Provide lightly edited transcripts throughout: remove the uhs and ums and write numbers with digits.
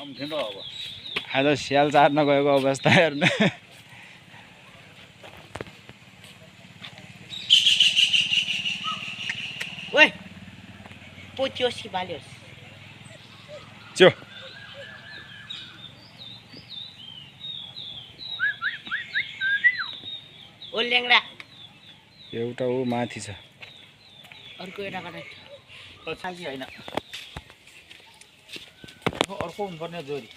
आज स्याल चाट्न गएको अवस्था हेर्नु ओइ पोच्यो सिबाल्योस् चो ओ ल्याङ्डा एउटा ऊ माथि छ अर्को एउटा कता साँची होइन अर्को हुनुपर्ने जोरी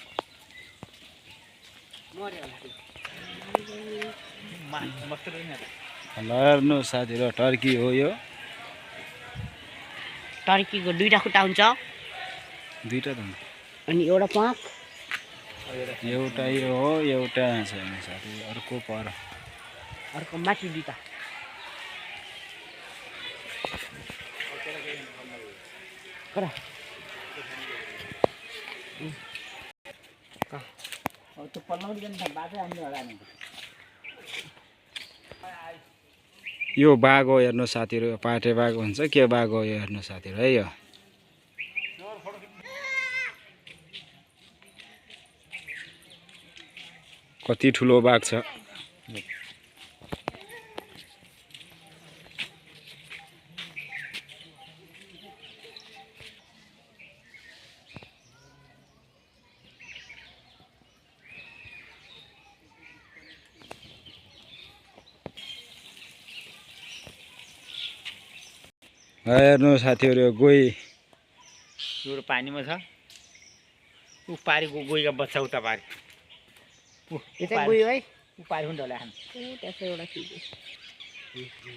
मर्यो होला मात्र हेर्नु साथीहरू टर्की हो यो टर्कीको दुईटा खुट्टा हुन्छ दुईटा त अनि एउटा पाँच एउटा यो हो एउटा छ साथी अर्को पर अर्को माथि दुईटा करा त्यो पल्लो बाटै हामी होला नि यो बाघ हो हेर्नु साथीहरू पाटे बाघ हुन्छ के बाघ हो यो हेर्नु साथीहरू है यो कति ठुलो बाघ छ हेर्नु साथीहरू गोही एउटा पानीमा छ ऊ पारेको गोहीको बच्चा उता पारे यता गयो है ऊ पारे पनि ढोला खानु त्यसो एउटा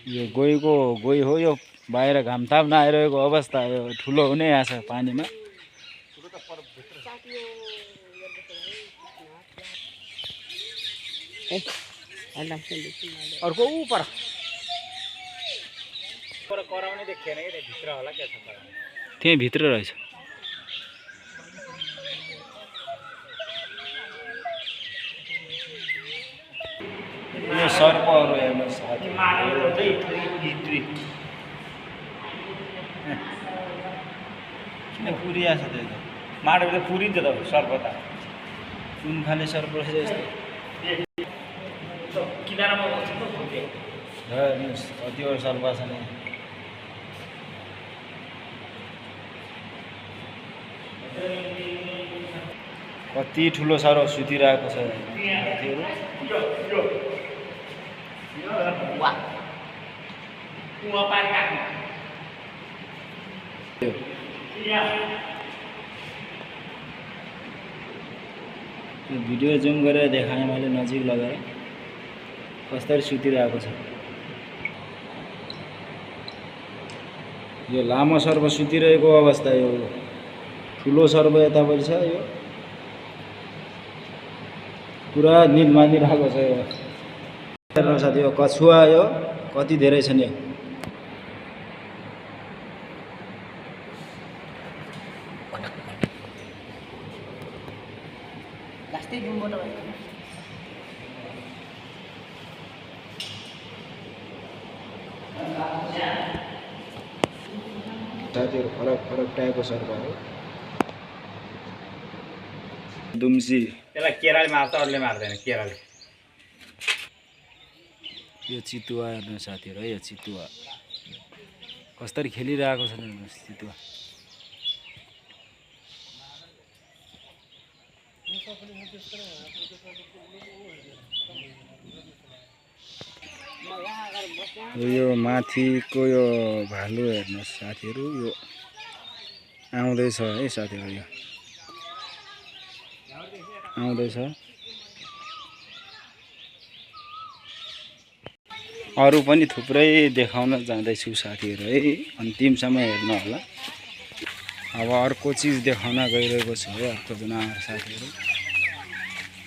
यो गोही हो यो बाहिर घामताप नआइरहेको अवस्था यो ठुलो हुनै आछ पानीमा अर्को ऊ पर कराउने देखेन कि भित्र होला के छ त्यही भित्र रहेछ यो सर्पहरू हेर्नुहोस् किन पुरिया छ त्यो माटो त पुरिन्छ त सर्प त कुन खाले सर्प रहेछ यस्तो किनारामा हेर्नुहोस् कतिवटा सर्प छ नि कति ठुलो साह्रो सुतिरहेको छ भिडियो जुम गरेर देखाएँ मैले नजिक लगाएर कसरी सुतिरहेको छ यो लामो सर्प सुतिरहेको अवस्था यो ठुलो सर्प यतापट्टि छ यो पुरा निद मानिरहेको छ यो हेर्नु साथी यो कछुवा यो कति धेरै छ नि साथीहरू फरक फरक टाइपको सर्प हो दुम्सी त्यसलाई केराले मार्छ अरूले मार्दैन केराले यो चितुवा हेर्नु साथीहरू है यो चितुवा कसरी खेलिरहेको छ चितुवा यो माथिको यो भालु हेर्नुहोस् साथीहरू यो आउँदैछ है साथीहरू यो आउँदैछ अरू पनि थुप्रै देखाउन जाँदैछु साथीहरू है अन्तिमसम्म हेर्नु होला अब अर्को चिज देखाउन गइरहेको छु है अर्को जनावर साथीहरू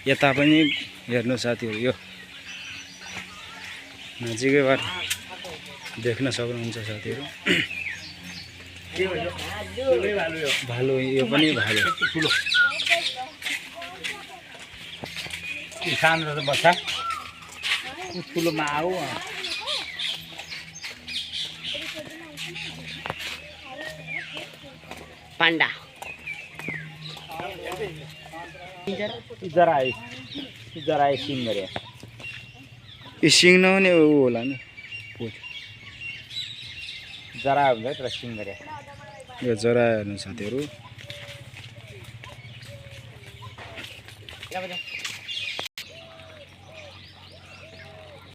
यता पनि हेर्नु साथीहरू यो नजिकैबाट देख्न सक्नुहुन्छ साथीहरू भालु यो पनि भालु ठुलो सानो त बच्चा ठुलोमा आऊ पाण्डा जरा आयो सिङ गरे यो सिङ नहुने ऊ होला नि पोत जरा हुन्छ तर सिङ गरे यो जरा हेर्नु साथीहरू